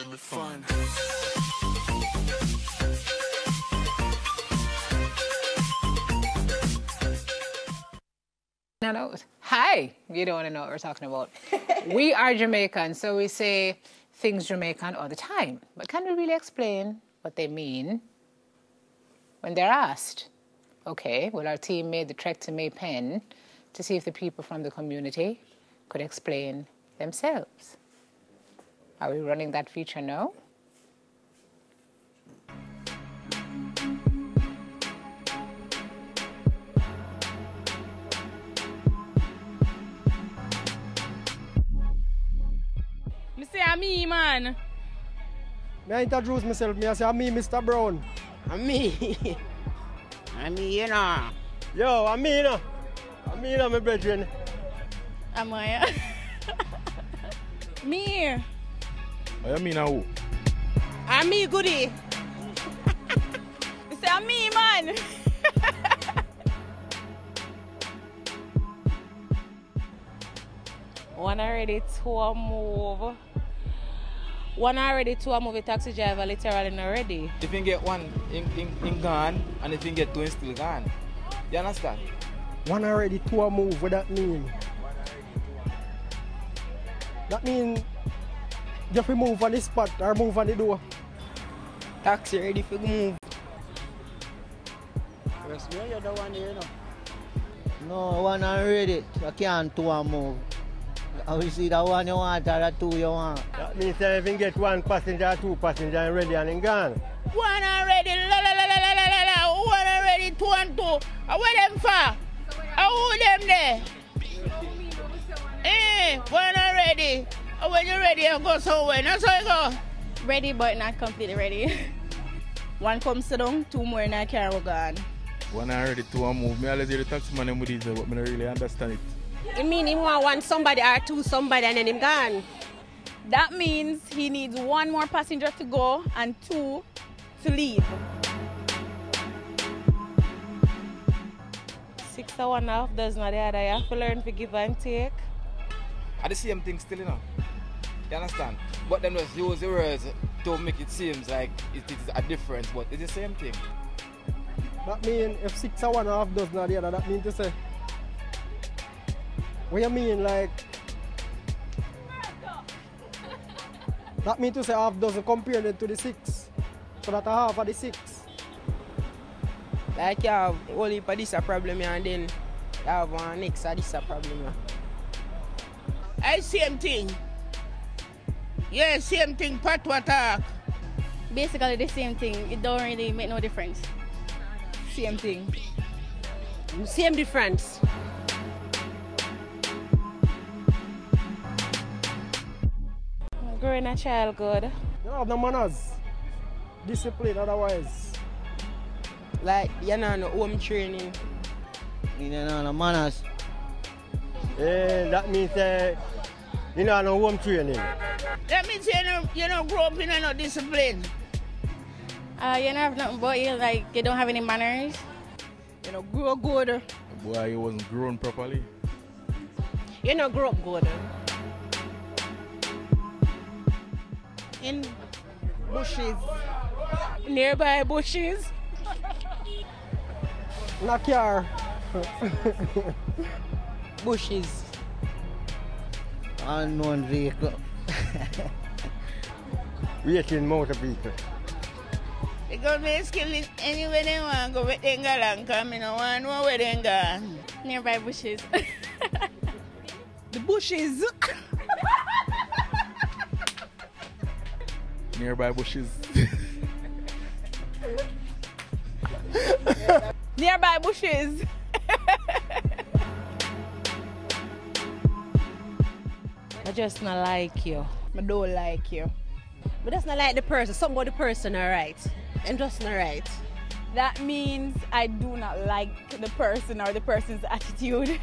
let me find. Hi, you don't want to know what we're talking about. We are Jamaicans, so we say things Jamaican all the time. But can we really explain what they mean when they're asked? Okay, well, our team made the trek to Maypen to see if the people from the community could explain themselves. Are we running that feature now? Me say I'm me, man. May I introduce myself? Me I say I'm me, Mr. Brown. I'm me. I'm me, you know. Yo, I'm me, you know. I'm me, you know, my brethren. Am I? Me. I mean now. I'm me, goodie. Me say I'm me, man. One already to a move. One already to a move a taxi driver literally not ready. If you get one in gone, and if you get two in still gone. You understand? One already to a move, what that mean? That mean you have to move on the spot or move on the door. Taxi ready for move. Yes, you're the one here, you know. No, one already. You can't to a move. I will see the one you want or the two you want. That means that if you get one passenger or two passengers ready and gone. One already, la la la la la la la la. One already, two and two. Where them for? Who them there? One already. When you're ready, you go somewhere. That's how you go. Ready but not completely ready. One comes sit down, two more in a car we're gone. One already to a move. Me always hear the taxi man with this, but I don't really understand it. It mean him want one somebody or two somebody and then him gone. That means he needs one more passenger to go and two to leave. 6 to 1.5 does not the other. You have to learn to give and take. Are the same thing still, you know? You understand? But then just use the words to make it seem like it is a difference, but it's the same thing. That mean if 6 or 1.5 does not the other, that mean to say. What you mean, like? That mean to say half doesn't compare them to the 6. So that half of the 6. Like you have only for this a problem and then you have one next of this a problem. I same thing. Yeah, same thing, pat what talk. Basically the same thing. It don't really make no difference. Same thing. Same difference. Growing a child good. You have no manners. Discipline otherwise. Like you know no home training. You know no manners. Yeah, that means you know no home training. That means you know grow up in no discipline. You don't have nothing but you don't have any manners. You know grow good. Boy, you wasn't grown properly. You know grow up good. In bushes. Nearby bushes. In a car. Bushes. Unknown vehicle. Waiting motor vehicle. They go basically anywhere they want go with them go and come. You know one know where they go. Nearby bushes. The bushes. Nearby bushes. Nearby bushes. I just not like you. I don't like you. But that's not like the person. Some about the person alright. And just not right. That means I do not like the person or the person's attitude.